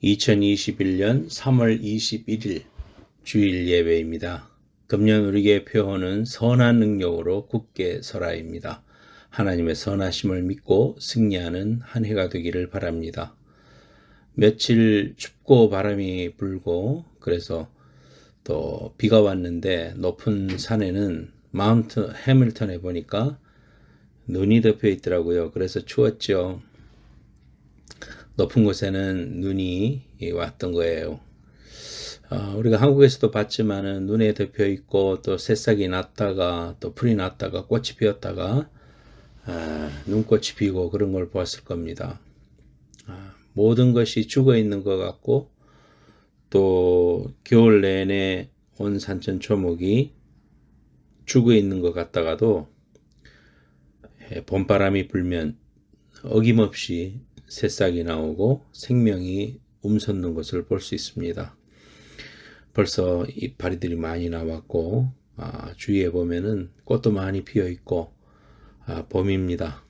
2021년 3월 21일 주일 예배입니다. 금년 우리에게 표어는 선한 능력으로 굳게 서라입니다. 하나님의 선하심을 믿고 승리하는 한 해가 되기를 바랍니다. 며칠 춥고 바람이 불고 그래서 또 비가 왔는데 높은 산에는 마운트 해밀턴에 보니까 눈이 덮여 있더라고요. 그래서 추웠죠. 높은 곳에는 눈이 왔던 거예요. 우리가 한국에서도 봤지만은 눈에 덮여 있고 또 새싹이 났다가 또 풀이 났다가 꽃이 피었다가 눈꽃이 피고 그런 걸 보았을 겁니다. 모든 것이 죽어 있는 것 같고 또 겨울 내내 온 산천초목이 죽어 있는 것 같다가도 봄바람이 불면 어김없이 새싹이 나오고 생명이 움솟는 것을 볼 수 있습니다. 벌써 이파리들이 많이 나왔고 주위에 보면은 꽃도 많이 피어 있고 봄입니다.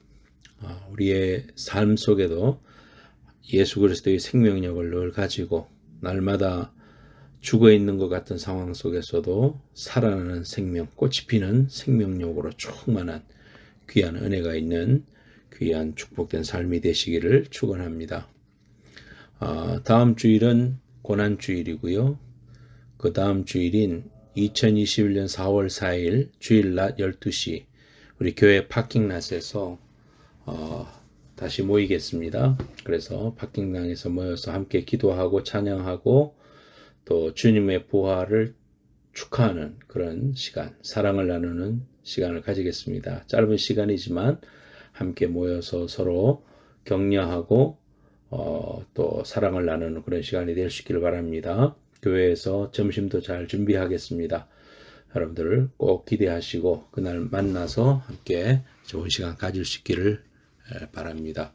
우리의 삶 속에도 예수 그리스도의 생명력을 늘 가지고 날마다 죽어 있는 것 같은 상황 속에서도 살아나는 생명, 꽃이 피는 생명력으로 충만한 귀한 은혜가 있는 귀한 축복된 삶이 되시기를 축원합니다. 다음 주일은 고난주일이고요. 그 다음 주일인 2021년 4월 4일 주일 낮 12시 우리 교회 파킹랏에서 다시 모이겠습니다. 그래서 파킹락에서 모여서 함께 기도하고 찬양하고 또 주님의 부활을 축하하는 그런 시간, 사랑을 나누는 시간을 가지겠습니다. 짧은 시간이지만 함께 모여서 서로 격려하고 또 사랑을 나누는 그런 시간이 될 수 있기를 바랍니다. 교회에서 점심도 잘 준비하겠습니다. 여러분들 꼭 기대하시고 그날 만나서 함께 좋은 시간 가질 수 있기를 바랍니다.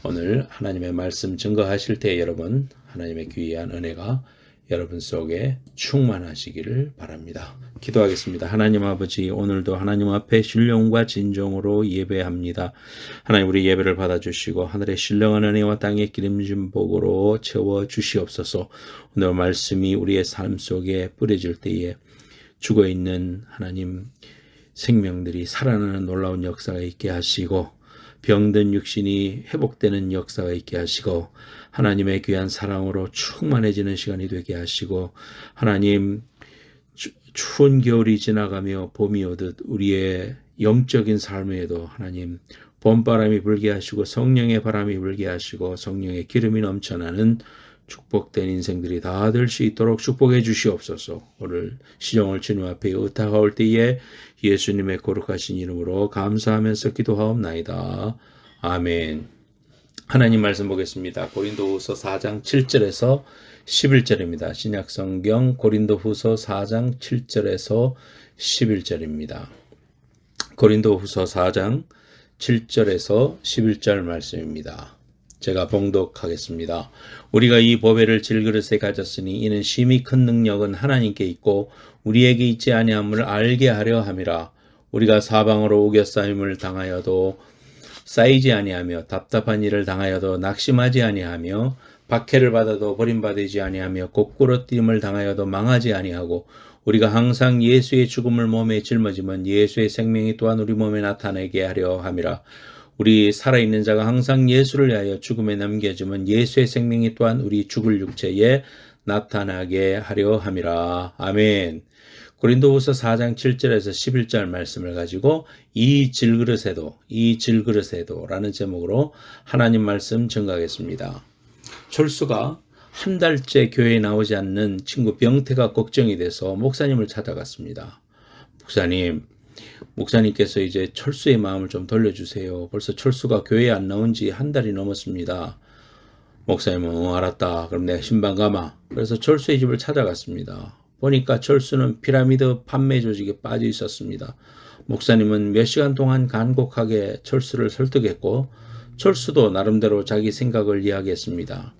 오늘 하나님의 말씀 증거하실 때 여러분 하나님의 귀한 은혜가 여러분 속에 충만하시기를 바랍니다. 기도하겠습니다. 하나님 아버지, 오늘도 하나님 앞에 신령과 진정으로 예배합니다. 하나님, 우리 예배를 받아주시고 하늘의 신령한 은혜와 땅의 기름진 복으로 채워주시옵소서. 오늘 말씀이 우리의 삶 속에 뿌려질 때에 죽어있는 하나님 생명들이 살아나는 놀라운 역사가 있게 하시고 병든 육신이 회복되는 역사가 있게 하시고 하나님의 귀한 사랑으로 충만해지는 시간이 되게 하시고 하나님 추운 겨울이 지나가며 봄이 오듯 우리의 영적인 삶에도 하나님 봄바람이 불게 하시고 성령의 바람이 불게 하시고 성령의 기름이 넘쳐나는 축복된 인생들이 다 될 수 있도록 축복해 주시옵소서. 오늘 시정을 주님 앞에 의탁하올 때에 예수님의 거룩하신 이름으로 감사하면서 기도하옵나이다. 아멘. 하나님 말씀 보겠습니다. 고린도후서 4장 7절에서 11절입니다. 신약성경 고린도후서 4장 7절에서 11절입니다. 고린도후서 4장 7절에서 11절 말씀입니다. 제가 봉독하겠습니다. 우리가 이 보배를 질그릇에 가졌으니 이는 심히 큰 능력은 하나님께 있고 우리에게 있지 아니함을 알게 하려 함이라. 우리가 사방으로 우겨싸임을 당하여도 쌓이지 아니하며 답답한 일을 당하여도 낙심하지 아니하며 박해를 받아도 버림받지 아니하며 곡구러뜨림을 당하여도 망하지 아니하고 우리가 항상 예수의 죽음을 몸에 짊어지면 예수의 생명이 또한 우리 몸에 나타나게 하려 함이라. 우리 살아있는 자가 항상 예수를 위하여 죽음에 남겨지면 예수의 생명이 또한 우리 죽을 육체에 나타나게 하려 함이라. 아멘. 고린도후서 4장 7절에서 11절 말씀을 가지고 이 질그릇에도 라는 제목으로 하나님 말씀 증거하겠습니다. 철수가 한 달째 교회에 나오지 않는 친구 병태가 걱정이 돼서 목사님을 찾아갔습니다. 목사님께서 이제 철수의 마음을 좀 돌려주세요. 벌써 철수가 교회에 안 나온 지 한 달이 넘었습니다. 목사님은 알았다. 그럼 내가 신방 가마. 그래서 철수의 집을 찾아갔습니다. 보니까 철수는 피라미드 판매 조직에 빠져 있었습니다. 목사님은 몇 시간 동안 간곡하게 철수를 설득했고 철수도 나름대로 자기 생각을 이야기했습니다.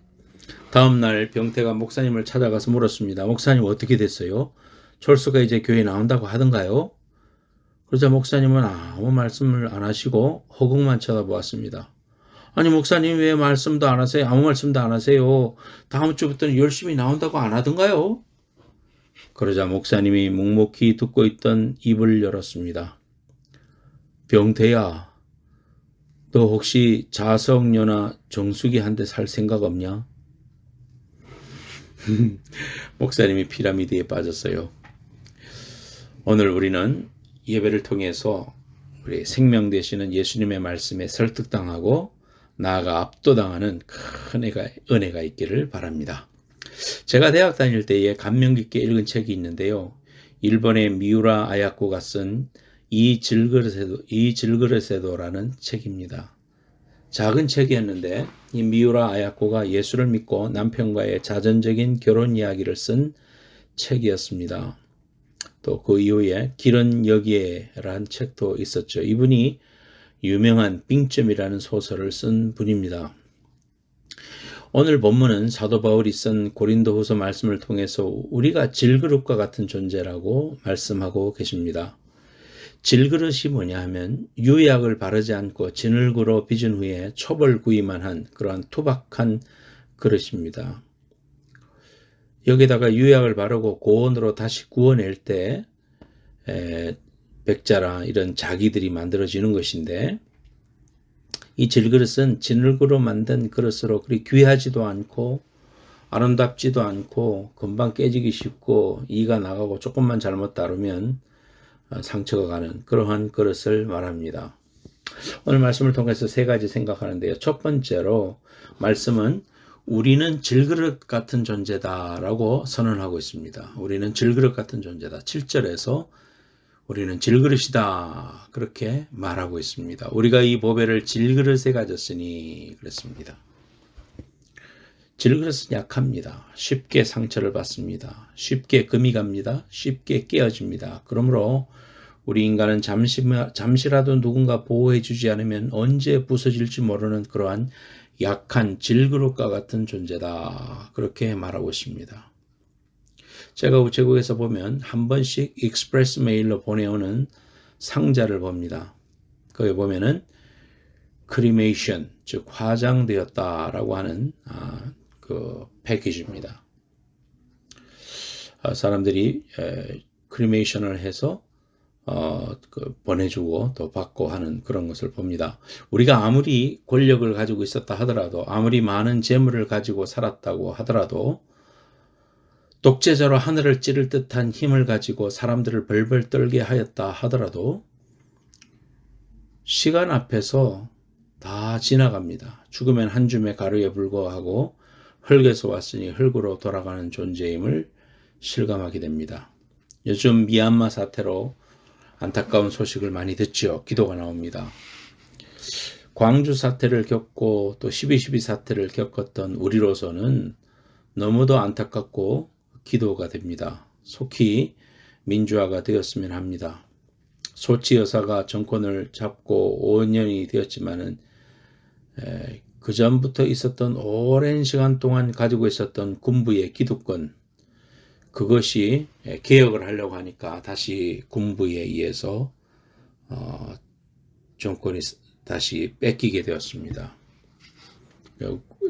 다음날 병태가 목사님을 찾아가서 물었습니다. 목사님 어떻게 됐어요? 철수가 이제 교회에 나온다고 하던가요? 그러자 목사님은 아무 말씀을 안 하시고 허공만 쳐다보았습니다. 아니 목사님 왜 말씀도 안 하세요? 아무 말씀도 안 하세요. 다음 주부터는 열심히 나온다고 안 하던가요? 그러자 목사님이 묵묵히 듣고 있던 입을 열었습니다. 병태야, 너 혹시 자석녀나 정수기 한 대 살 생각 없냐? 목사님이 피라미드에 빠졌어요. 오늘 우리는 예배를 통해서 우리 생명 되시는 예수님의 말씀에 설득당하고 나아가 압도당하는 큰 은혜가 있기를 바랍니다. 제가 대학 다닐 때에 감명 깊게 읽은 책이 있는데요. 일본의 미우라 아야코가 쓴 이 질그릇에도라는 책입니다. 작은 책이었는데 이 미우라 아야코가 예수를 믿고 남편과의 자전적인 결혼 이야기를 쓴 책이었습니다. 또 그 이후에 길은 여기에라는 책도 있었죠. 이분이 유명한 빙점이라는 소설을 쓴 분입니다. 오늘 본문은 사도 바울이 쓴 고린도후서 말씀을 통해서 우리가 질그릇과 같은 존재라고 말씀하고 계십니다. 질그릇이 뭐냐 하면 유약을 바르지 않고 진흙으로 빚은 후에 촛을 구이만 한 그러한 투박한 그릇입니다. 여기다가 유약을 바르고 고온으로 다시 구워낼 때 백자라 이런 자기들이 만들어지는 것인데, 이 질그릇은 진흙으로 만든 그릇으로 그리 귀하지도 않고 아름답지도 않고 금방 깨지기 쉽고 이가 나가고 조금만 잘못 다루면 상처가 가는 그러한 그릇을 말합니다. 오늘 말씀을 통해서 세 가지 생각하는데요. 첫 번째로 말씀은 우리는 질그릇 같은 존재다라고 선언하고 있습니다. 우리는 질그릇 같은 존재다. 7절에서 우리는 질그릇이다 그렇게 말하고 있습니다. 우리가 이 보배를 질그릇에 가졌으니 그랬습니다. 질그릇은 약합니다. 쉽게 상처를 받습니다. 쉽게 금이 갑니다. 쉽게 깨어집니다. 그러므로 우리 인간은 잠시라도 누군가 보호해 주지 않으면 언제 부서질지 모르는 그러한 약한 질그릇과 같은 존재다 그렇게 말하고 있습니다. 제가 우체국에서 보면 한 번씩 익스프레스 메일로 보내오는 상자를 봅니다. 거기 보면은 크리메이션, 즉 화장되었다라고 하는 그 패키지입니다. 사람들이 크리메이션을 해서 보내주고 또 받고 하는 그런 것을 봅니다. 우리가 아무리 권력을 가지고 있었다 하더라도, 아무리 많은 재물을 가지고 살았다고 하더라도, 독재자로 하늘을 찌를 듯한 힘을 가지고 사람들을 벌벌 떨게 하였다 하더라도 시간 앞에서 다 지나갑니다. 죽으면 한 줌의 가루에 불과하고 흙에서 왔으니 흙으로 돌아가는 존재임을 실감하게 됩니다. 요즘 미얀마 사태로 안타까운 소식을 많이 듣죠. 기도가 나옵니다. 광주 사태를 겪고 또 12.12 사태를 겪었던 우리로서는 너무도 안타깝고 기도가 됩니다. 속히 민주화가 되었으면 합니다. 소치 여사가 정권을 잡고 5년이 되었지만은 그 전부터 있었던 오랜 시간 동안 가지고 있었던 군부의 기득권, 그것이 개혁을 하려고 하니까 다시 군부에 의해서 정권이 다시 뺏기게 되었습니다.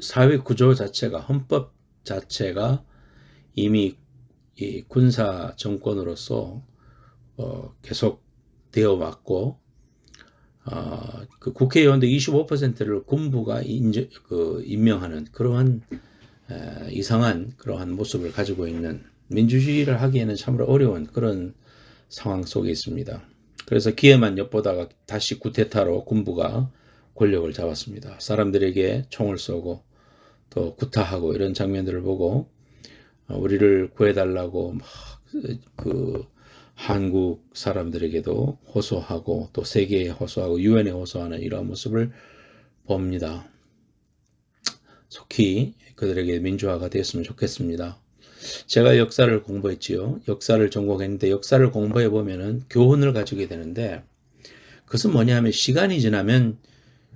사회 구조 자체가, 헌법 자체가 이미 이 군사 정권으로서 계속 되어 왔고, 그 국회의원들 25%를 군부가 임명하는 그러한 이상한 그러한 모습을 가지고 있는, 민주주의를 하기에는 참으로 어려운 그런 상황 속에 있습니다. 그래서 기회만 엿보다가 다시 쿠데타로 군부가 권력을 잡았습니다. 사람들에게 총을 쏘고 또 구타하고 이런 장면들을 보고 우리를 구해달라고 막 한국 사람들에게도 호소하고 또 세계에 호소하고 유엔에 호소하는 이러한 모습을 봅니다. 속히 그들에게 민주화가 되었으면 좋겠습니다. 제가 역사를 공부했지요. 역사를 전공했는데 역사를 공부해 보면은 교훈을 가지게 되는데, 그것은 뭐냐 하면 시간이 지나면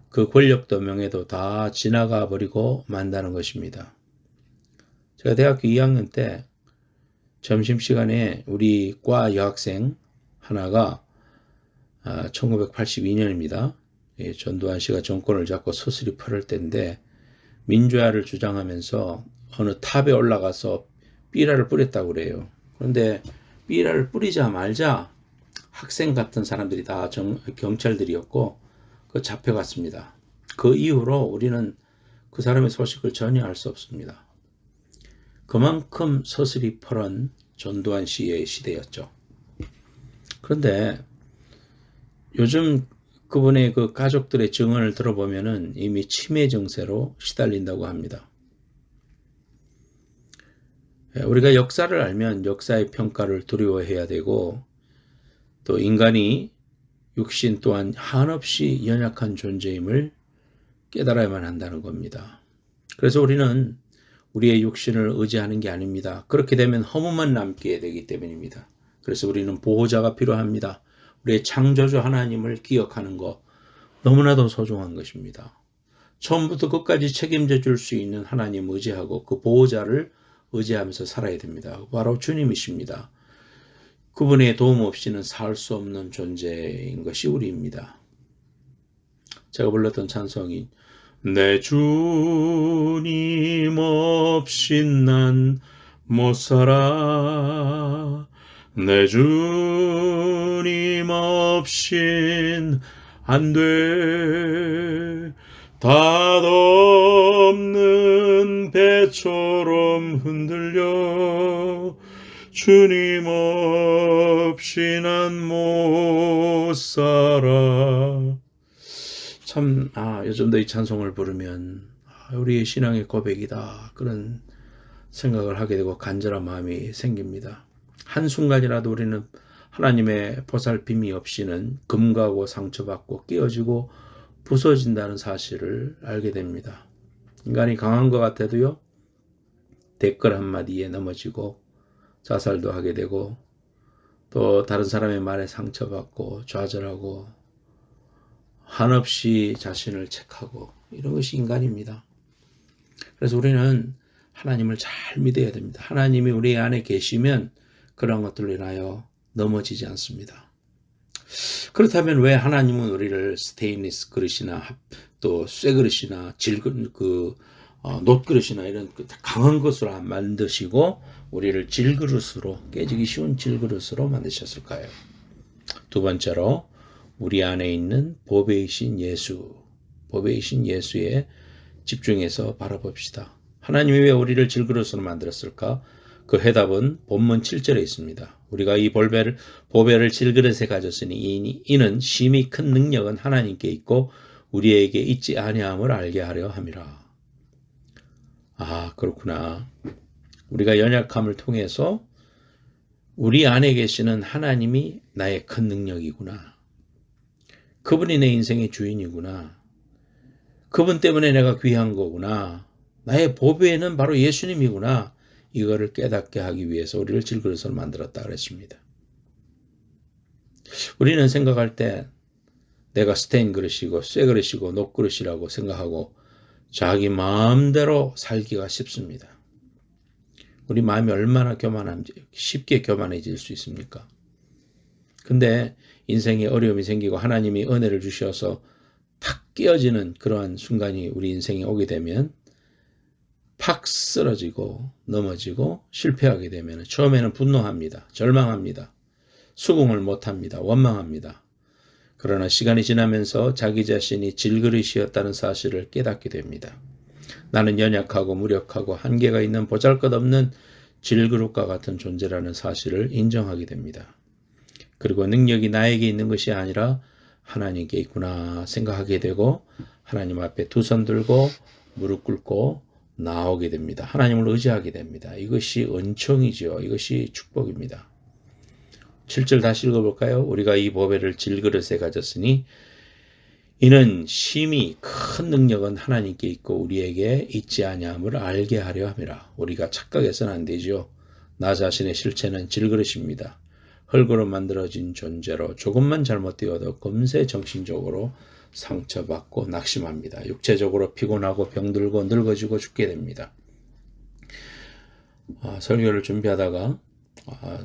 그 권력도 명예도 다 지나가 버리고 만다는 것입니다. 제가 대학교 2학년 때 점심시간에 우리 과 여학생 하나가 1982년입니다. 전두환 씨가 정권을 잡고 서슬이 펄을 때인데 민주화를 주장하면서 어느 탑에 올라가서 삐라를 뿌렸다고 그래요. 그런데 삐라를 뿌리자마자 학생 같은 사람들이 다 경찰들이었고 그 잡혀갔습니다. 그 이후로 우리는 그 사람의 소식을 전혀 알 수 없습니다. 그만큼 서슬이 펄은 전두환 씨의 시대였죠. 그런데 요즘 그분의 그 가족들의 증언을 들어보면은 이미 치매 증세로 시달린다고 합니다. 우리가 역사를 알면 역사의 평가를 두려워해야 되고 또 인간이 육신 또한 한없이 연약한 존재임을 깨달아야만 한다는 겁니다. 그래서 우리는 우리의 육신을 의지하는 게 아닙니다. 그렇게 되면 허무만 남게 되기 때문입니다. 그래서 우리는 보호자가 필요합니다. 우리의 창조주 하나님을 기억하는 것 너무나도 소중한 것입니다. 처음부터 끝까지 책임져 줄 수 있는 하나님 의지하고 그 보호자를 의지하면서 살아야 됩니다. 바로 주님이십니다. 그분의 도움 없이는 살 수 없는 존재인 것이 우리입니다. 제가 불렀던 찬송이 내 주님 없인 난 못 살아 내 주님 없인 안 돼 닷없는 배처럼 흔들려 주님 없이 난 못 살아. 참, 요즘도 이 찬송을 부르면 우리의 신앙의 고백이다. 그런 생각을 하게 되고 간절한 마음이 생깁니다. 한순간이라도 우리는 하나님의 보살핌이 없이는 금가고 상처받고 깨어지고 부서진다는 사실을 알게 됩니다. 인간이 강한 것 같아도요, 댓글 한마디에 넘어지고 자살도 하게 되고 또 다른 사람의 말에 상처받고 좌절하고 한없이 자신을 책하고 이런 것이 인간입니다. 그래서 우리는 하나님을 잘 믿어야 됩니다. 하나님이 우리 안에 계시면 그런 것들로 인하여 넘어지지 않습니다. 그렇다면 왜 하나님은 우리를 스테인리스 그릇이나 또 쇠그릇이나 놋그릇이나 이런 강한 것으로 만드시고 우리를 질그릇으로 깨지기 쉬운 질그릇으로 만드셨을까요? 두 번째로 우리 안에 있는 보배이신 예수에 집중해서 바라봅시다. 하나님이 왜 우리를 질그릇으로 만들었을까? 그 해답은 본문 7절에 있습니다. 우리가 이 보배를 질그릇에 가졌으니 이는 심히 큰 능력은 하나님께 있고 우리에게 있지 아니함을 알게 하려 함이라. 그렇구나. 우리가 연약함을 통해서 우리 안에 계시는 하나님이 나의 큰 능력이구나. 그분이 내 인생의 주인이구나. 그분 때문에 내가 귀한 거구나. 나의 보배는 바로 예수님이구나. 이거를 깨닫게 하기 위해서 우리를 질그릇으로 만들었다 그랬습니다. 우리는 생각할 때 내가 스테인 그릇이고 쇠 그릇이고 녹 그릇이라고 생각하고 자기 마음대로 살기가 쉽습니다. 우리 마음이 얼마나 쉽게 교만해질 수 있습니까? 근데 인생에 어려움이 생기고 하나님이 은혜를 주셔서 탁 깨어지는 그러한 순간이 우리 인생에 오게 되면 팍 쓰러지고 넘어지고 실패하게 되면 처음에는 분노합니다. 절망합니다. 수긍을 못합니다. 원망합니다. 그러나 시간이 지나면서 자기 자신이 질그릇이었다는 사실을 깨닫게 됩니다. 나는 연약하고 무력하고 한계가 있는 보잘것없는 질그릇과 같은 존재라는 사실을 인정하게 됩니다. 그리고 능력이 나에게 있는 것이 아니라 하나님께 있구나 생각하게 되고 하나님 앞에 두 손 들고 무릎 꿇고 나오게 됩니다. 하나님을 의지하게 됩니다. 이것이 은총이죠. 이것이 축복입니다. 7절 다시 읽어볼까요? 우리가 이 보배를 질그릇에 가졌으니 이는 심히 큰 능력은 하나님께 있고 우리에게 있지 아니함을 알게 하려 함이라. 우리가 착각해서는 안 되죠. 나 자신의 실체는 질그릇입니다. 흙으로 만들어진 존재로 조금만 잘못되어도 금세 정신적으로 상처받고 낙심합니다. 육체적으로 피곤하고 병들고 늙어지고 죽게 됩니다. 설교를 준비하다가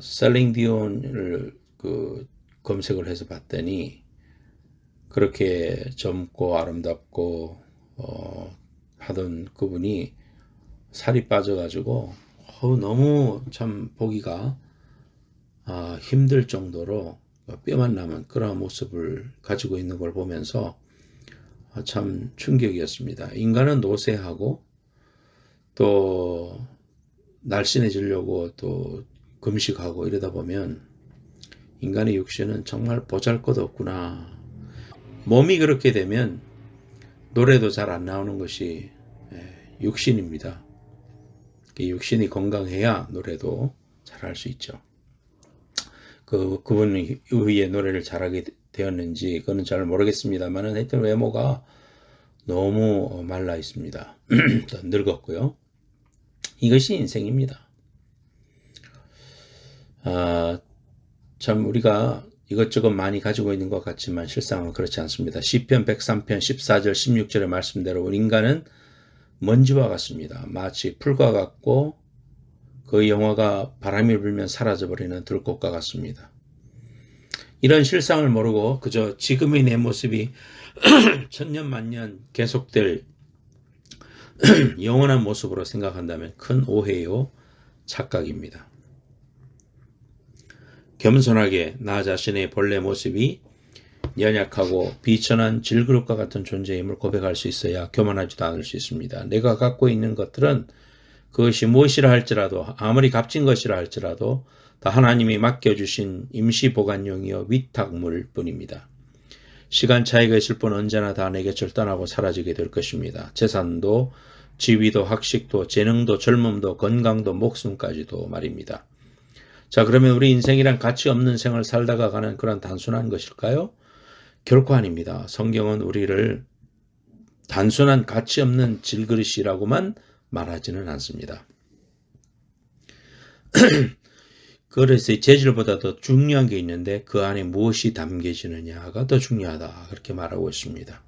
셀링 디온을 검색을 해서 봤더니 그렇게 젊고 아름답고 하던 그분이 살이 빠져가지고 너무 참 보기가 힘들 정도로 뼈만 남은 그런 모습을 가지고 있는 걸 보면서 참 충격이었습니다. 인간은 노쇠하고 또 날씬해지려고 또 금식하고 이러다 보면 인간의 육신은 정말 보잘것없구나. 몸이 그렇게 되면 노래도 잘 안 나오는 것이 육신입니다. 육신이 건강해야 노래도 잘할 수 있죠. 그분이 의외의 노래를 잘하게 되었는지 그건 잘 모르겠습니다만 하여튼 외모가 너무 말라 있습니다. 늙었고요. 이것이 인생입니다. 참 우리가 이것저것 많이 가지고 있는 것 같지만 실상은 그렇지 않습니다. 시편 103편 14절 16절의 말씀대로 인간은 먼지와 같습니다. 마치 풀과 같고 그 영화가 바람이 불면 사라져버리는 들꽃과 같습니다. 이런 실상을 모르고 그저 지금의 내 모습이 천년만년 계속될 영원한 모습으로 생각한다면 큰 오해요, 착각입니다. 겸손하게 나 자신의 본래 모습이 연약하고 비천한 질그릇과 같은 존재임을 고백할 수 있어야 교만하지도 않을 수 있습니다. 내가 갖고 있는 것들은 그것이 무엇이라 할지라도 아무리 값진 것이라 할지라도 다 하나님이 맡겨주신 임시보관용이요 위탁물 뿐입니다. 시간 차이가 있을 뿐 언제나 다 내 곁을 떠나고 사라지게 될 것입니다. 재산도 지위도 학식도 재능도 젊음도 건강도 목숨까지도 말입니다. 자, 그러면 우리 인생이란 가치 없는 생을 살다가 가는 그런 단순한 것일까요? 결코 아닙니다. 성경은 우리를 단순한 가치 없는 질그릇이라고만 말하지는 않습니다. 그래서 재질보다 더 중요한 게 있는데 그 안에 무엇이 담겨지느냐가 더 중요하다. 그렇게 말하고 있습니다.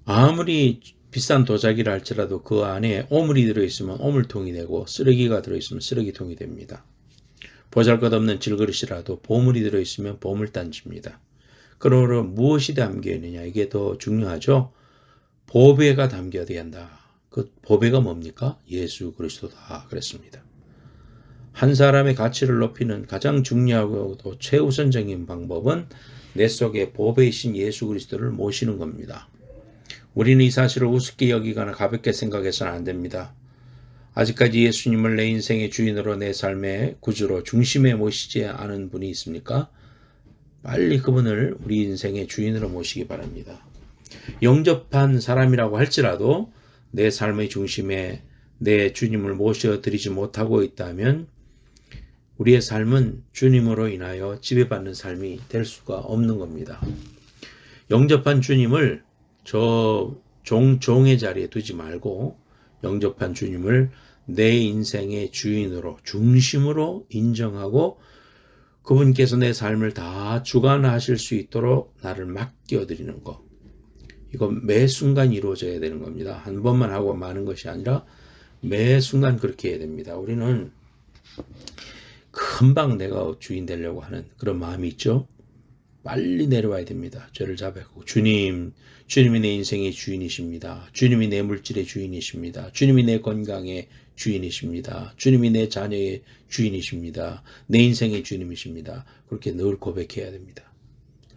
아무리 비싼 도자기라 할지라도 그 안에 오물이 들어있으면 오물통이 되고 쓰레기가 들어있으면 쓰레기통이 됩니다. 보잘것없는 질그릇이라도 보물이 들어있으면 보물단지입니다. 그러므로 무엇이 담겨있느냐 이게 더 중요하죠. 보배가 담겨야 한다. 그 보배가 뭡니까? 예수 그리스도다 그랬습니다. 한 사람의 가치를 높이는 가장 중요하고 또 최우선적인 방법은 내 속에 보배이신 예수 그리스도를 모시는 겁니다. 우리는 이 사실을 우습게 여기거나 가볍게 생각해서는 안 됩니다. 아직까지 예수님을 내 인생의 주인으로 내 삶의 구주로 중심에 모시지 않은 분이 있습니까? 빨리 그분을 우리 인생의 주인으로 모시기 바랍니다. 영접한 사람이라고 할지라도 내 삶의 중심에 내 주님을 모셔드리지 못하고 있다면 우리의 삶은 주님으로 인하여 지배받는 삶이 될 수가 없는 겁니다. 영접한 주님을 저 종의 자리에 두지 말고 영접한 주님을 내 인생의 주인으로 중심으로 인정하고 그분께서 내 삶을 다 주관하실 수 있도록 나를 맡겨드리는 것. 이거 매 순간 이루어져야 되는 겁니다. 한 번만 하고 마는 것이 아니라 매 순간 그렇게 해야 됩니다. 우리는 금방 내가 주인 되려고 하는 그런 마음이 있죠. 빨리 내려와야 됩니다. 죄를 자백하고 주님이 내 인생의 주인이십니다. 주님이 내 물질의 주인이십니다. 주님이 내 건강의 주인이십니다. 주님이 내 자녀의 주인이십니다. 내 인생의 주님이십니다. 그렇게 늘 고백해야 됩니다.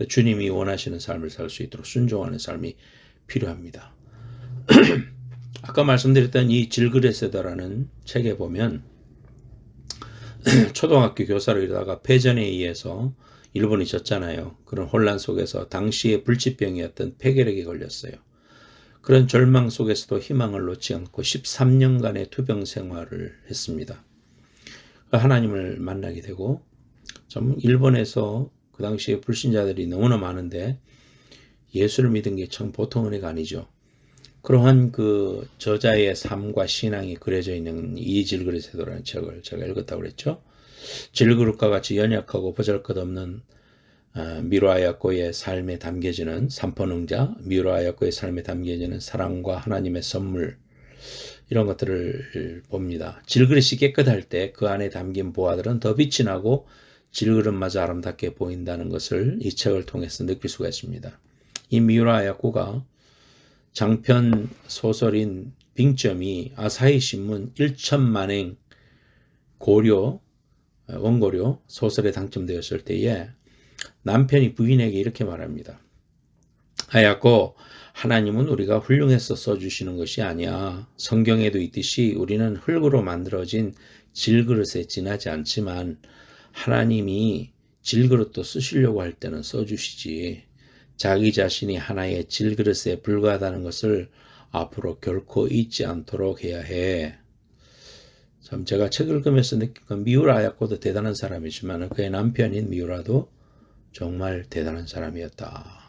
주님이 원하시는 삶을 살 수 있도록 순종하는 삶이 필요합니다. 아까 말씀드렸던 이 질그레세더라는 책에 보면 초등학교 교사로 일하다가 패전에 의해서 일본이 졌잖아요. 그런 혼란 속에서 당시에 불치병이었던 폐결핵에 걸렸어요. 그런 절망 속에서도 희망을 놓지 않고 13년간의 투병 생활을 했습니다. 하나님을 만나게 되고 좀 일본에서 그 당시에 불신자들이 너무나 많은데 예수를 믿은 게 참 보통 은혜가 아니죠. 그러한 그 저자의 삶과 신앙이 그려져 있는 이 질그릇세도라는 책을 제가 읽었다고 그랬죠. 질그릇과 같이 연약하고 보잘것없는 미로아야코의 삶에 담겨지는 삼포능자, 미로아야코의 삶에 담겨지는 사랑과 하나님의 선물 이런 것들을 봅니다. 질그릇이 깨끗할 때 그 안에 담긴 보화들은 더 빛이 나고 질그릇마저 아름답게 보인다는 것을 이 책을 통해서 느낄 수가 있습니다. 이 미우라 아야코가 장편 소설인 빙점이 아사히 신문 1천만행 원고료 소설에 당첨되었을 때에 남편이 부인에게 이렇게 말합니다. 아야코, 하나님은 우리가 훌륭해서 써주시는 것이 아니야. 성경에도 있듯이 우리는 흙으로 만들어진 질그릇에 지나지 않지만 하나님이 질그릇도 쓰시려고 할 때는 써주시지. 자기 자신이 하나의 질그릇에 불과하다는 것을 앞으로 결코 잊지 않도록 해야 해. 참 제가 책을 읽으면서 느낀 건 미우라 아야코도 대단한 사람이지만 그의 남편인 미우라도 정말 대단한 사람이었다.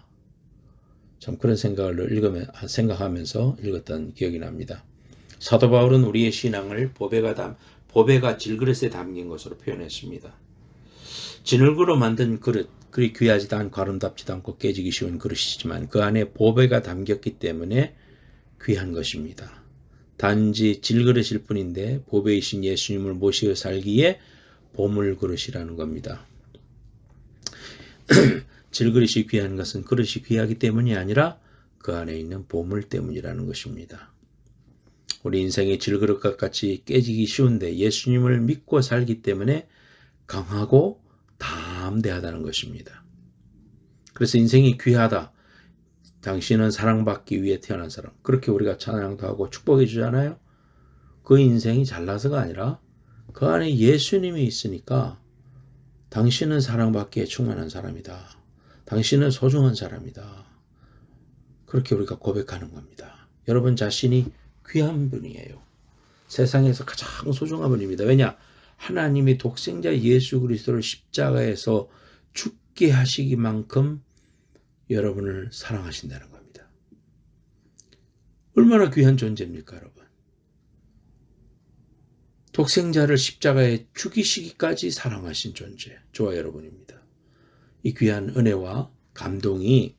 참 그런 생각하면서 읽었던 기억이 납니다. 사도 바울은 우리의 신앙을 보배가 질그릇에 담긴 것으로 표현했습니다. 진흙으로 만든 그릇, 그리 귀하지도 않고 아름답지도 않고 깨지기 쉬운 그릇이지만 그 안에 보배가 담겼기 때문에 귀한 것입니다. 단지 질그릇일 뿐인데 보배이신 예수님을 모시어 살기에 보물 그릇이라는 겁니다. 질그릇이 귀한 것은 그릇이 귀하기 때문이 아니라 그 안에 있는 보물 때문이라는 것입니다. 우리 인생이 질그릇과 같이 깨지기 쉬운데 예수님을 믿고 살기 때문에 강하고 담대하다는 것입니다. 그래서 인생이 귀하다. 당신은 사랑받기 위해 태어난 사람. 그렇게 우리가 찬양도 하고 축복해 주잖아요. 그 인생이 잘나서가 아니라 그 안에 예수님이 있으니까 당신은 사랑받기에 충만한 사람이다. 당신은 소중한 사람이다. 그렇게 우리가 고백하는 겁니다. 여러분 자신이 귀한 분이에요. 세상에서 가장 소중한 분입니다. 왜냐? 하나님이 독생자 예수 그리스도를 십자가에서 죽게 하시기만큼 여러분을 사랑하신다는 겁니다. 얼마나 귀한 존재입니까, 여러분? 독생자를 십자가에 죽이시기까지 사랑하신 존재, 저와 여러분입니다. 이 귀한 은혜와 감동이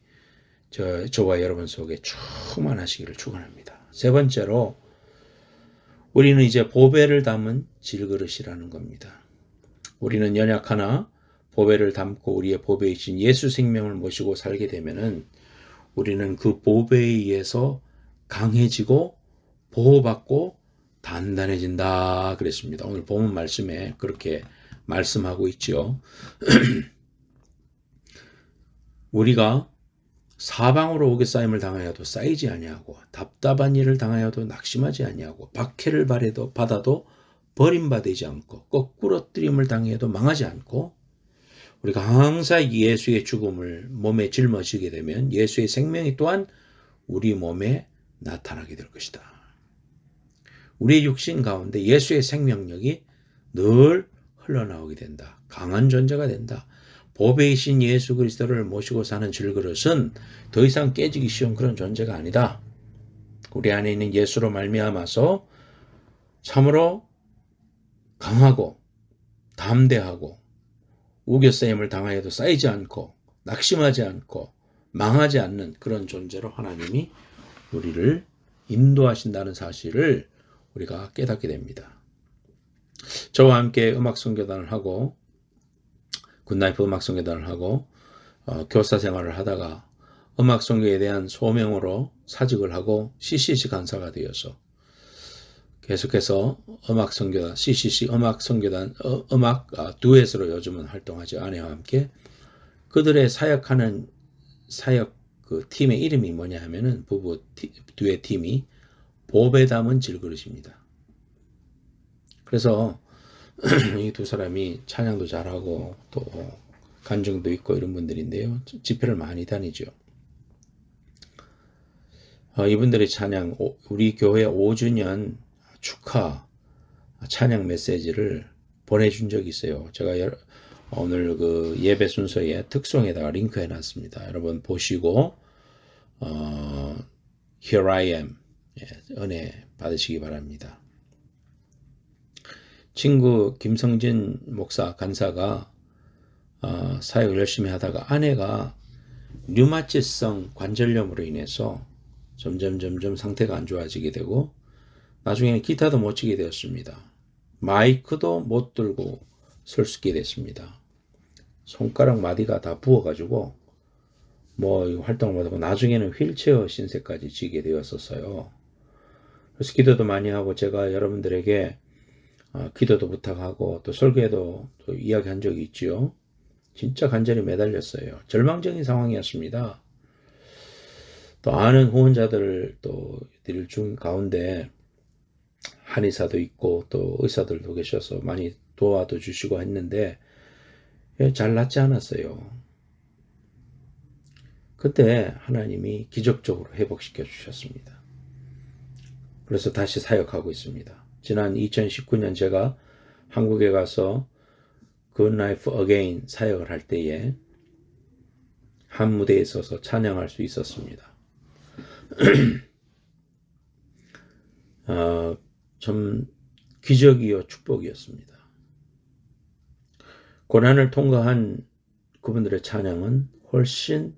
저와 여러분 속에 충만하시기를 축원합니다. 세 번째로 우리는 이제 보배를 담은 질그릇이라는 겁니다. 우리는 연약하나 보배를 담고 우리의 보배이신 예수 생명을 모시고 살게 되면은 우리는 그 보배에 의해서 강해지고 보호받고 단단해진다 그랬습니다. 오늘 본문 말씀에 그렇게 말씀하고 있죠. 우리가 사방으로 오개싸임을 당하여도 쌓이지 아니하고 답답한 일을 당하여도 낙심하지 아니하고 박해를 받아도 버림받지 않고 거꾸로 뜨림을 당해도 망하지 않고 우리가 항상 예수의 죽음을 몸에 짊어지게 되면 예수의 생명이 또한 우리 몸에 나타나게 될 것이다. 우리의 육신 가운데 예수의 생명력이 늘 흘러나오게 된다. 강한 존재가 된다. 보배이신 예수 그리스도를 모시고 사는 질그릇은 더 이상 깨지기 쉬운 그런 존재가 아니다. 우리 안에 있는 예수로 말미암아서 참으로 강하고 담대하고 우겨싸임을 당하여도 쌓이지 않고 낙심하지 않고 망하지 않는 그런 존재로 하나님이 우리를 인도하신다는 사실을 우리가 깨닫게 됩니다. 저와 함께 음악 선교단을 하고 굿나이프 음악 선교단을 하고 교사 생활을 하다가 음악 선교에 대한 소명으로 사직을 하고 CCC 간사가 되어서 계속해서 음악 선교단, CCC 음악 선교단, 음악 듀엣으로 요즘은 활동하죠. 아내와 함께. 그들의 사역하는 사역 그 팀의 이름이 뭐냐 하면은 부부 듀엣 팀이 보배 담은 질그릇입니다. 그래서 이 두 사람이 찬양도 잘하고 또 간증도 있고 이런 분들인데요. 집회를 많이 다니죠. 이분들의 찬양, 우리 교회 5주년 축하 찬양 메시지를 보내준 적이 있어요. 제가 오늘 그 예배 순서에 특송에다가 링크해 놨습니다. 여러분 보시고 Here I am 은혜 받으시기 바랍니다. 친구 김성진 목사 간사가 사역을 열심히 하다가 아내가 류마티성 관절염으로 인해서 점점 상태가 안 좋아지게 되고 나중에는 기타도 못 치게 되었습니다. 마이크도 못 들고 설 수 있게 됐습니다. 손가락 마디가 다 부어가지고 뭐 활동을 못하고 나중에는 휠체어 신세까지 지게 되었었어요. 그래서 기도도 많이 하고 제가 여러분들에게 기도도 부탁하고 또 설교에도 또 이야기한 적이 있지요. 진짜 간절히 매달렸어요. 절망적인 상황이었습니다. 또 아는 후원자들 또 들 중 가운데 한의사도 있고 또 의사들도 계셔서 많이 도와도 주시고 했는데 잘 낫지 않았어요. 그때 하나님이 기적적으로 회복시켜 주셨습니다. 그래서 다시 사역하고 있습니다. 지난 2019년 제가 한국에 가서 Good Life Again 사역을 할 때에 한 무대에 서서 찬양할 수 있었습니다. 좀 기적이요 축복이었습니다. 고난을 통과한 그분들의 찬양은 훨씬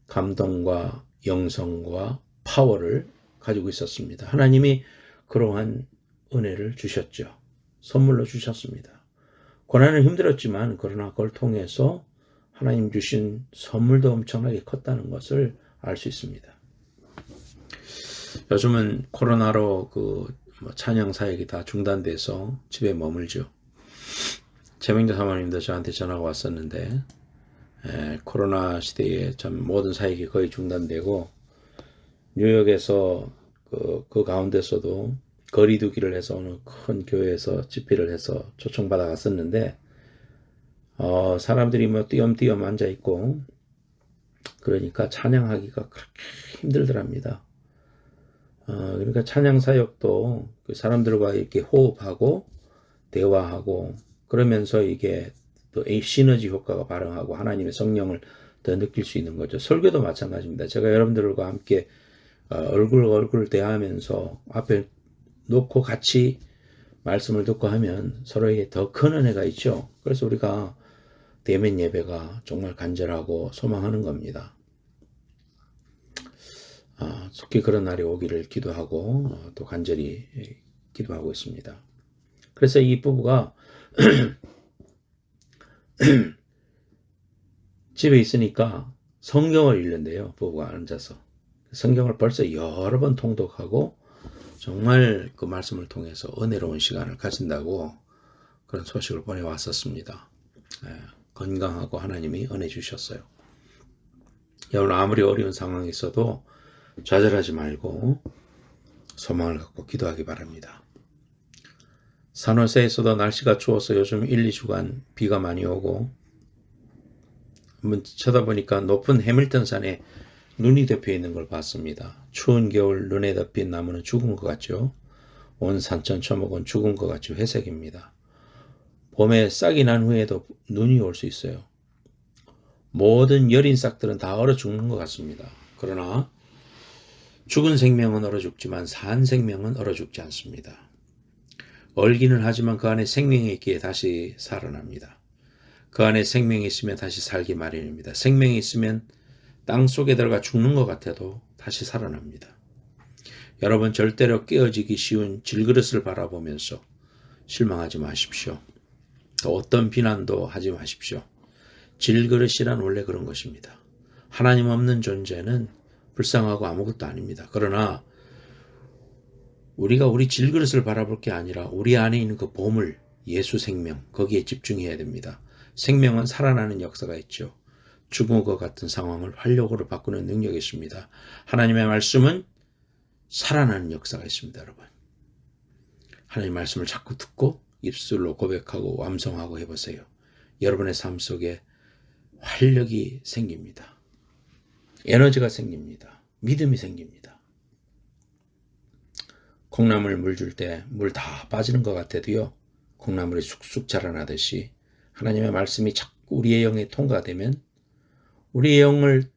감동과 영성과 파워를 가지고 있었습니다. 하나님이 그러한 은혜를 주셨죠. 선물로 주셨습니다. 고난은 힘들었지만 그러나 그걸 통해서 하나님 주신 선물도 엄청나게 컸다는 것을 알 수 있습니다. 요즘은 코로나로 찬양 사역이 다 중단돼서 집에 머물죠. 최명자 사모님도 저한테 전화가 왔었는데 코로나 시대에 참 모든 사역이 거의 중단되고 뉴욕에서 그 가운데서도 거리두기를 해서 어느 큰 교회에서 집회를 해서 초청받아 갔었는데 사람들이 뭐 띄엄띄엄 앉아 있고 그러니까 찬양하기가 그렇게 힘들더랍니다. 그러니까 찬양 사역도 그 사람들과 이렇게 호흡하고 대화하고 그러면서 이게 또 시너지 효과가 발생하고 하나님의 성령을 더 느낄 수 있는 거죠. 설교도 마찬가지입니다. 제가 여러분들과 함께 얼굴 대하면서 앞에 놓고 같이 말씀을 듣고 하면 서로에게 더 큰 은혜가 있죠. 그래서 우리가 대면 예배가 정말 간절하고 소망하는 겁니다. 속히 그런 날이 오기를 기도하고 또 간절히 기도하고 있습니다. 그래서 이 부부가 집에 있으니까 성경을 읽는데요. 부부가 앉아서 성경을 벌써 여러 번 통독하고 정말 그 말씀을 통해서 은혜로운 시간을 가진다고 그런 소식을 보내왔었습니다. 건강하고 하나님이 은혜 주셨어요. 여러분 아무리 어려운 상황이 있어도 좌절하지 말고 소망을 갖고 기도하기 바랍니다. 산호세에서도 날씨가 추워서 요즘 1, 2주간 비가 많이 오고 한번 쳐다보니까 높은 해밀턴 산에 눈이 덮여 있는 걸 봤습니다. 추운 겨울 눈에 덮인 나무는 죽은 것 같죠. 온 산천 초목은 죽은 것 같이 회색입니다. 봄에 싹이 난 후에도 눈이 올 수 있어요. 모든 여린 싹들은 다 얼어 죽는 것 같습니다. 그러나 죽은 생명은 얼어 죽지만 산 생명은 얼어 죽지 않습니다. 얼기는 하지만 그 안에 생명이 있기에 다시 살아납니다. 그 안에 생명이 있으면 다시 살기 마련입니다. 생명이 있으면 땅 속에 들어가 죽는 것 같아도 다시 살아납니다. 여러분 절대로 깨어지기 쉬운 질그릇을 바라보면서 실망하지 마십시오. 또 어떤 비난도 하지 마십시오. 질그릇이란 원래 그런 것입니다. 하나님 없는 존재는 불쌍하고 아무것도 아닙니다. 그러나 우리가 우리 질그릇을 바라볼 게 아니라 우리 안에 있는 그 보물, 예수 생명, 거기에 집중해야 됩니다. 생명은 살아나는 역사가 있죠. 죽은 것 같은 상황을 활력으로 바꾸는 능력이 있습니다. 하나님의 말씀은 살아나는 역사가 있습니다, 여러분. 하나님의 말씀을 자꾸 듣고 입술로 고백하고 완성하고 해보세요. 여러분의 삶 속에 활력이 생깁니다. 에너지가 생깁니다. 믿음이 생깁니다. 콩나물 물 줄 때 물 다 빠지는 것 같아도요. 콩나물이 쑥쑥 자라나듯이 하나님의 말씀이 자꾸 우리의 영에 통과되면 우리의 영을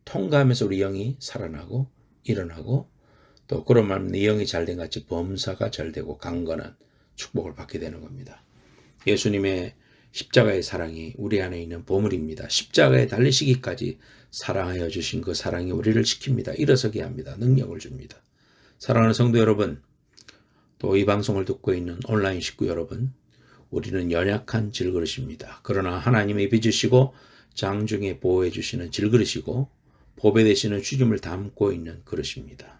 통과하면서 우리 영이 살아나고 일어나고 또 그런 말은 네 영이 잘된 같이 범사가 잘되고 강건한 축복을 받게 되는 겁니다. 예수님의 십자가의 사랑이 우리 안에 있는 보물입니다. 십자가에 달리시기까지 사랑하여 주신 그 사랑이 우리를 지킵니다. 일어서게 합니다. 능력을 줍니다. 사랑하는 성도 여러분, 또 이 방송을 듣고 있는 온라인 식구 여러분, 우리는 연약한 질그릇입니다. 그러나 하나님이 빚으시고 장중에 보호해 주시는 질그릇이고 보배 되시는 주님을 담고 있는 그릇입니다.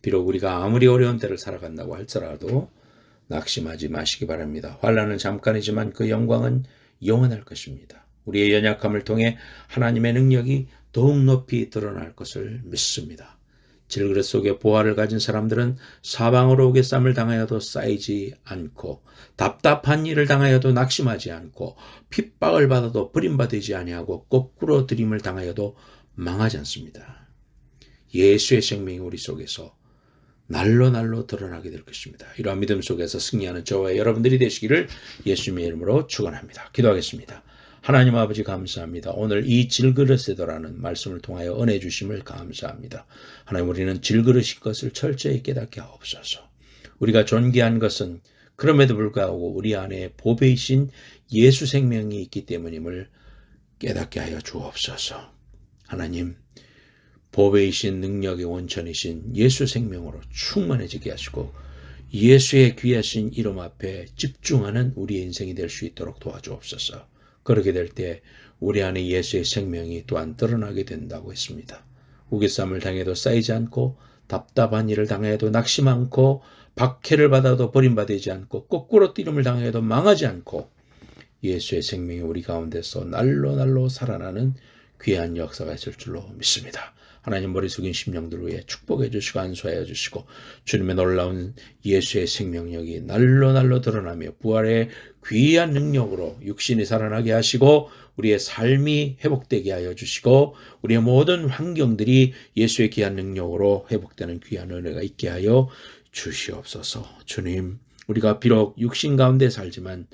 비록 우리가 아무리 어려운 때를 살아간다고 할지라도 낙심하지 마시기 바랍니다. 환난은 잠깐이지만 그 영광은 영원할 것입니다. 우리의 연약함을 통해 하나님의 능력이 더욱 높이 드러날 것을 믿습니다. 질그릇 속에 보화를 가진 사람들은 사방으로 오개쌈을 당하여도 쌓이지 않고 답답한 일을 당하여도 낙심하지 않고 핍박을 받아도 버림받지 아니하고 거꾸로 들임을 당하여도 망하지 않습니다. 예수의 생명이 우리 속에서 날로 드러나게 될 것입니다. 이러한 믿음 속에서 승리하는 저와 여러분들이 되시기를 예수님의 이름으로 축원합니다. 기도하겠습니다. 하나님 아버지 감사합니다. 오늘 이 질그릇에도라는 말씀을 통하여 은혜 주심을 감사합니다. 하나님 우리는 질그릇인 것을 철저히 깨닫게 하옵소서. 우리가 존귀한 것은 그럼에도 불구하고 우리 안에 보배이신 예수 생명이 있기 때문임을 깨닫게 하여 주옵소서. 하나님 보배이신 능력의 원천이신 예수 생명으로 충만해지게 하시고 예수의 귀하신 이름 앞에 집중하는 우리의 인생이 될 수 있도록 도와주옵소서. 그렇게 될 때 우리 안에 예수의 생명이 또한 드러나게 된다고 했습니다. 우겨쌈을 당해도 쌓이지 않고 답답한 일을 당해도 낙심 않고 박해를 받아도 버림받지 않고 거꾸로 뛰름을 당해도 망하지 않고 예수의 생명이 우리 가운데서 날로 살아나는 귀한 역사가 있을 줄로 믿습니다. 하나님 머리 숙인 심령들 위해 축복해 주시고 안수하여 주시고 주님의 놀라운 예수의 생명력이 날로 드러나며 부활의 귀한 능력으로 육신이 살아나게 하시고 우리의 삶이 회복되게 하여 주시고 우리의 모든 환경들이 예수의 귀한 능력으로 회복되는 귀한 은혜가 있게 하여 주시옵소서. 주님, 우리가 비록 육신 가운데 살지만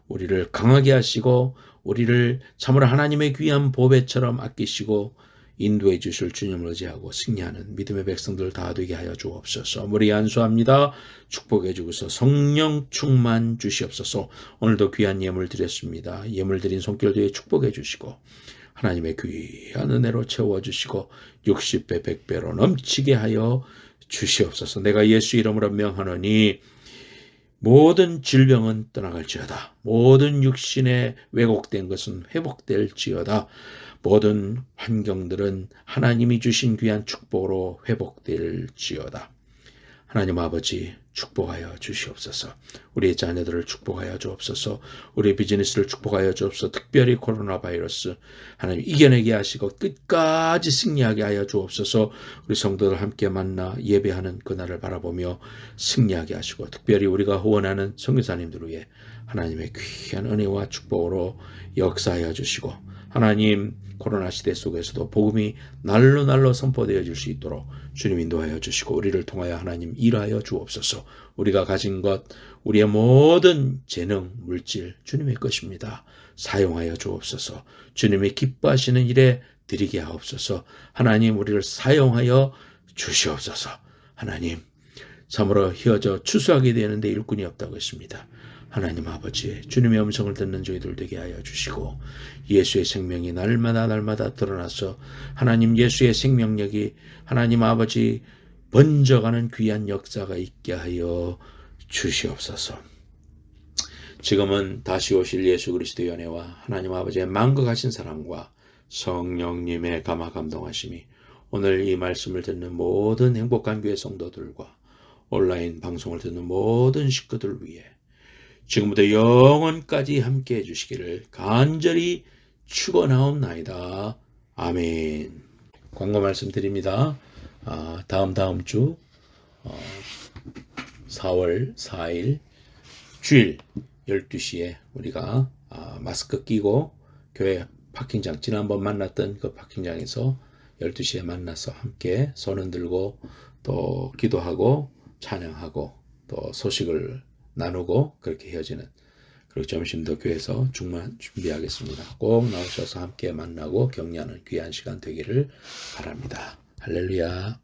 우리를 강하게 하시고 우리를 참으로 하나님의 귀한 보배처럼 아끼시고 인도해 주실 주님을 의지하고 승리하는 믿음의 백성들 다 되게 하여 주옵소서. 머리 안수합니다. 축복해 주고서 성령 충만 주시옵소서. 오늘도 귀한 예물 드렸습니다. 예물 드린 손길 뒤에 축복해 주시고 하나님의 귀한 은혜로 채워주시고 60배 100배로 넘치게 하여 주시옵소서. 내가 예수 이름으로 명하노니 모든 질병은 떠나갈지어다. 모든 육신에 왜곡된 것은 회복될지어다. 모든 환경들은 하나님이 주신 귀한 축복으로 회복될지어다. 하나님 아버지 축복하여 주시옵소서. 우리의 자녀들을 축복하여 주옵소서. 우리의 비즈니스를 축복하여 주옵소서. 특별히 코로나 바이러스 하나님 이겨내게 하시고 끝까지 승리하게 하여 주옵소서. 우리 성도들 함께 만나 예배하는 그날을 바라보며 승리하게 하시고 특별히 우리가 후원하는 선교사님들을 위해 하나님의 귀한 은혜와 축복으로 역사하여 주시고 하나님 코로나 시대 속에서도 복음이 날로 선포되어질 수 있도록 주님 인도하여 주시고 우리를 통하여 하나님 일하여 주옵소서. 우리가 가진 것 우리의 모든 재능 물질 주님의 것입니다. 사용하여 주옵소서. 주님이 기뻐하시는 일에 드리게 하옵소서. 하나님 우리를 사용하여 주시옵소서. 하나님 참으로 휘어져 추수하게 되는데 일꾼이 없다고 했습니다. 하나님 아버지 주님의 음성을 듣는 저희들 되게 하여 주시고 예수의 생명이 날마다 드러나서 하나님 예수의 생명력이 하나님 아버지 번져가는 귀한 역사가 있게 하여 주시옵소서. 지금은 다시 오실 예수 그리스도의 은혜와 하나님 아버지의 만극하신 사랑과 성령님의 감화 감동하심이 오늘 이 말씀을 듣는 모든 행복한 교회 성도들과 온라인 방송을 듣는 모든 식구들 위해 지금부터 영원까지 함께해 주시기를 간절히 축원하옵나이다. 아멘. 광고 말씀드립니다. 다음 주 4월 4일 주일 12시에 우리가 마스크 끼고 교회 파킹장 지난번 만났던 그 파킹장에서 12시에 만나서 함께 손 흔들고 또 기도하고 찬양하고 또 소식을 나누고 그렇게 헤어지는 그리고 점심도 교회에서 준비하겠습니다. 꼭 나오셔서 함께 만나고 격려하는 귀한 시간 되기를 바랍니다. 할렐루야.